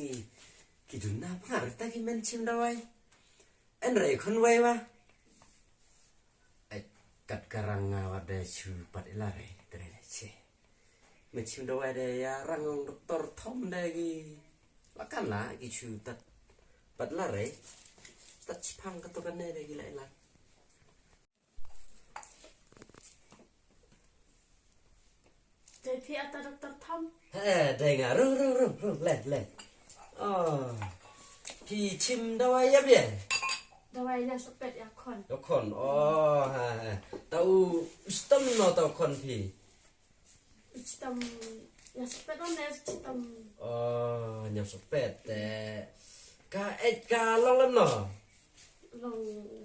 si kiduna pengaruh ta kimen chim dawai en rei khon wai wa ai kat karang wada chu pat ilare tere che men chim dawai de ya rangong doktor thom de gi lakan la gi chu tat pat lare tat chipang katokan ne de gi la la Tapi atau dokter Tom? Dengar, le. Oh, thì chim đâu ai yếm vậy? Đâu ai là sốt bẹt con? Đâu con, tao stom nó tao con thì. Stom, ya sốt bẹt on es stom. Nhà sốt bẹt, ka long lắm nọ. Long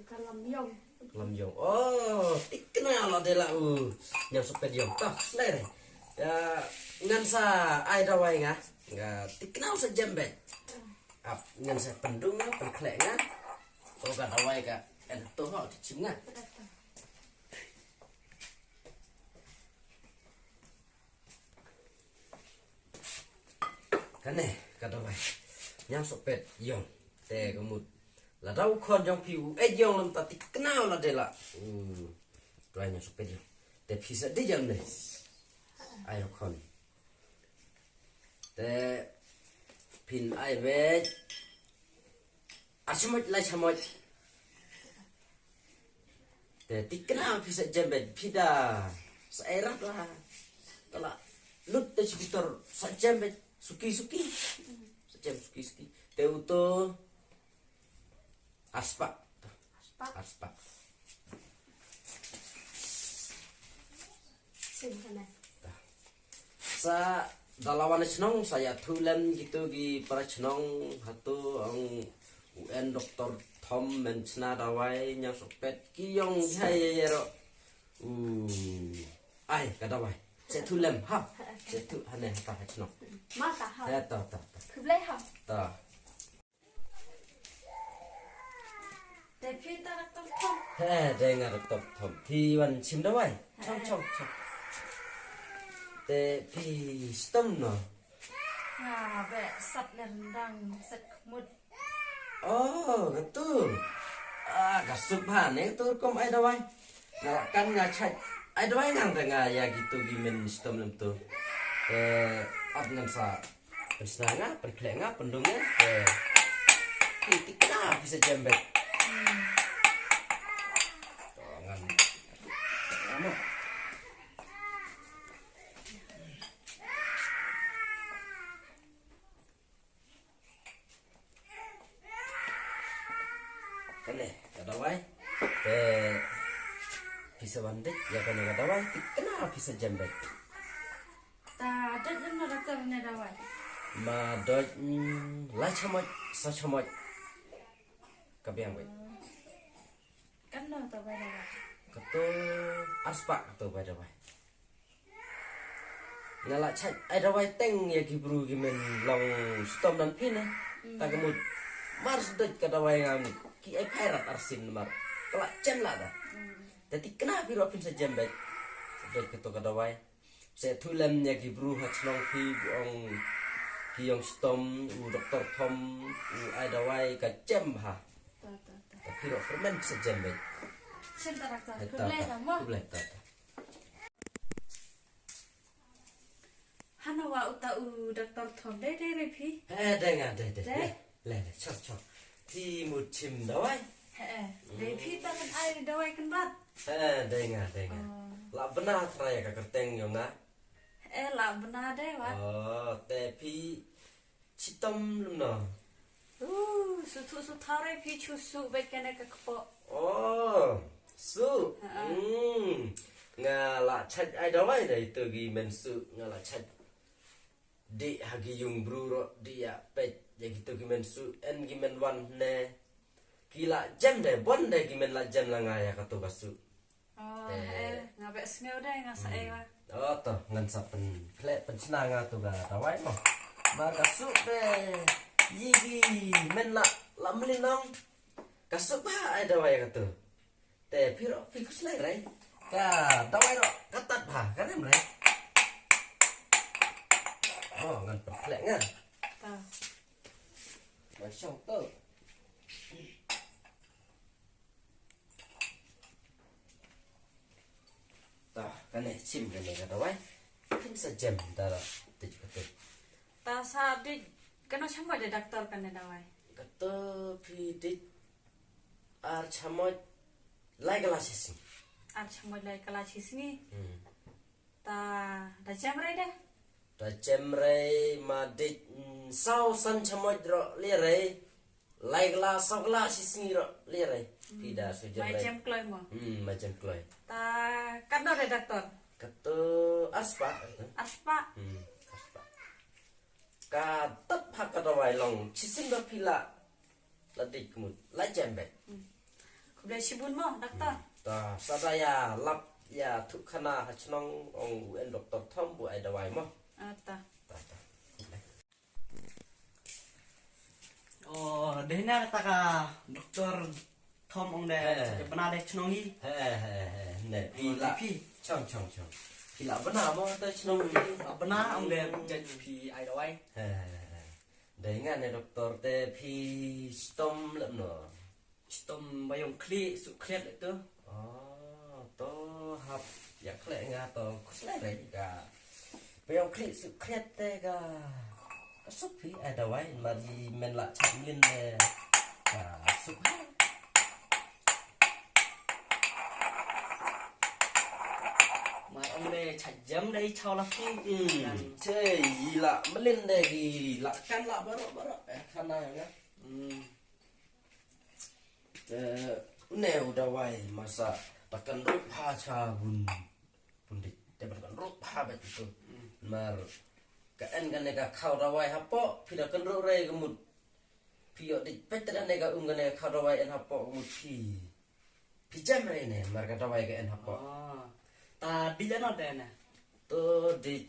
ka lam yong. Lam yong, tích cái nào là đây là nhà sốt bẹt yong, tao lấy đây. Ya, ngan sa ai đâu ai ngá, tích cái nào sa jembet. Ngan sa pendung, penklek ngá. Kalau gak ada wae kak, enak tuh kok dicium nggak? Kan nih kata wae, yang sopet yong, teh kemud, lah tahu kon yang piu, yong lem tati kenal lah dela, tuh yang sopet yong, teh bisa di jam deh, ayo kon, teh pin ai vet. Asyamot lah syamot. Tapi kenapa bisa jembet pida seerap lah. Kalau lut dari sekitar sajembet suki, sajam suki. Teu tu aspak. Simpan. Sa dalawan cenong saya tulen gitu di para cenong hatu ang UN Dr. Tom mencna dawai yang sopet kiyong hai ro ai ka dawai se tulem ha se tu hane ta hachno Mata ha. ya ta Kublai ha. ta Tapi atau dokter Tom? dengar Dr. Tom thi wan chim dawai chong te pi stom no Be sat rendang set mud. Betul. Kasupan itu kom ai dawai. Ngalakan ngacak ai dawai nang tengah ya gitu gimen sistem itu. Ngan sa persnanga, perklenga, pendungnya. Kita bisa jembet. Ngan. Kamu. Kene kadawai bisa bandit ya kene kadawai kenapa bisa jembet Tak ada yang dokternya dawai. Ma doj la chamot sa chamot kabiang baik Kan no tak bayar. ketu aspak ketu pada baik ngala chat ai dawai teng ya gibru gimen long stom dan pin tak kemud mars doj kadawai ngam ki ai pairat arsin mar kelak cem lah dah. Jadi kenapa biro pin sejembet doj ketu kadawai saya tulen ya gibru hachnong pi ong Kiyong stom Dr. Tom ai dawai ka cem ha. Tapi ro permen bisa jembet. Cinta dokter. Kublai sama. Kublai ta. Hanawa utau dokter Tom deh repi. Dengar deh. Le cok. Ti mucim dawai. Repi tangan air dawai kan bat. Dengar. La benar raya ka kerteng yo na. Lah benar deh wat. Tapi citom no. Sutu thare pi chusu bekene ka kepo. Su. Ngala chat ai dawai dai tu gi mensu ngala chat. Di hagi yung bruro dia pet ya gitu gi mensu en gi men wan ne. Kila jam deh bon deh gi men la jam la ngaya ka tu kasu. Ngabe smeu deh ngasa ewa. Toh ngan sapen klek pencenanga tu ga dawai mo. Mar kasu deh. Yigi men la melinong kasuk ba ai dawai ka tu. Te piro fikus lai rai. Ka dawai ro katat ba kan em rai. Ngan peklek ngan. Masya Allah. Tah, kan sim kan kata wai. Pin sejam darah tujuh kata. Ta sabi kano chamo de doktor kan dawai. Kata pidik ar chamot lai kelas sih. Ar chamo lai kala chisni. Ta da jamre de. Da jemre madik sau san chamot ro lere. Lai kelas sau kelas sih ro lere. Tidak Mai sejam. jam kloy mo. Macam kloy. Ta kano de doktor. Kata aspa. Aspa. Aspa. Katap hak kata wai long cisim berpila. Ladik mut lai jembe. Kuble sibun mo doktor. Ta sadaya lap ya tukhana hachnong ong en doktor thom bu ai dawai mo. Ta. Ta. Oh, dehna kata ka doktor Tom ong de benar de chnongi. Ne pila Pi chong. Pila benar mo ta chnong ni. benar ong de jadi pi ai dawai. Dengan ne doktor te pi stom lem no. Stom bayong kli su klet itu. Oh, to hap ya kle nga to kusle re ga. Bayong kli su klet te ga. Sup pi ai dawai mari men la chamlin ne. Sup Mai ong de chajam dai chau la pi. Chơi lạ mất lên đây thì lạ căn lạ bớt khăn này nhá nèo đầu vậy mà sa takkan ruk ha cha bun đi để takkan ruk ha vậy tu mà cái anh cái này cái khâu đầu vậy hấp po thì takkan ruk rei cái mút thì ở đi pet này cái cái này khâu đầu vậy anh hấp po mút thì jam rei này mà cái đầu vậy cái anh hấp po Oh. Ta di jano de na. tôi đi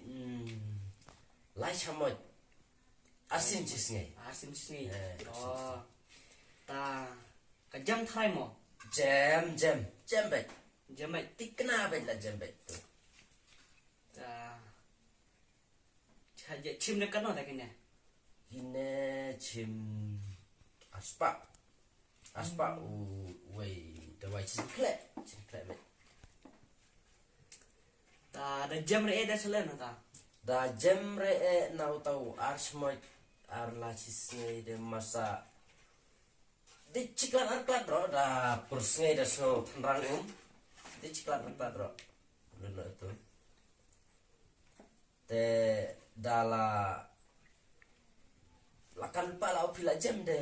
lái xe một asin chis ngay Asim sini. Eh, Oh. Ta ka jam thai mo. jam bet Jam mai tik kena bet lah jam bet tu ta chaje chim de kano ta kene. hine chim aspa wei the white chim kle bet Ta da jam re da selen ta. da jam re nau tau arsmoy arla chis ngay de masa di ciklat arklat ro da purs ngay da snow thanrang di ciklat arklat ro luna tu te dala lakan pala pila jam de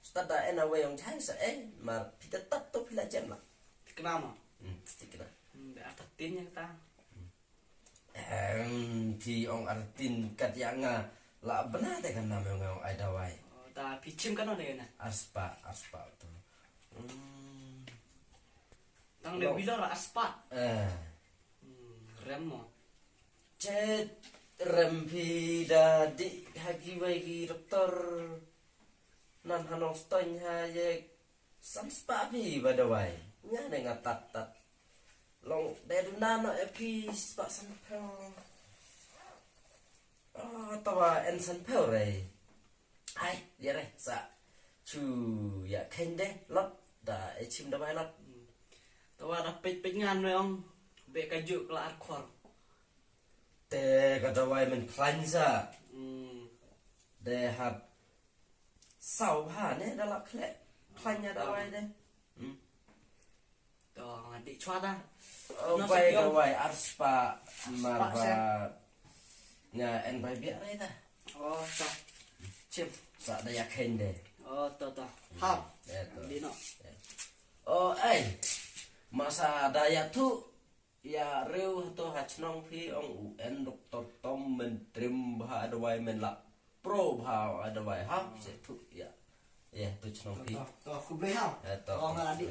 stada ena we yang jai sa mar pita tat to pila jam la Kenapa? tikna Be atatinnya ta. thì ông artin kat yang la benar te kan nama yang ai dawai Oh, ta pichim kano de na. aspa tu Tang de No. bilor aspat. eh Rem mo. cet rempi da di hagi wagi doktor nan hanong stoin ha ye sam spa pi badawai nya ne ngatat tat long de duna no epi spa sam pel tawa en san pel re ai ya re sa chu ya kende lot da e chim da bai lot Tawa da pit ngan noi ong. Be kaju kla arkhor. te kadawai men cleanser de hat sau ha ne da la kle klanya da wai de To ngadi chwa da. bai da wai arspa marba nga en bai bia re da Oh, ta. Chim. sa da ya kende Oh, to. Hap. Eto. Di no. Oh ai masa daya tu ya reu to hachnong phi ong UN doktor tom men trim bha adawai men la pro bha adawai ha se tu ya tu chnong phi To kublai ha. Eto. Oh, ngadi.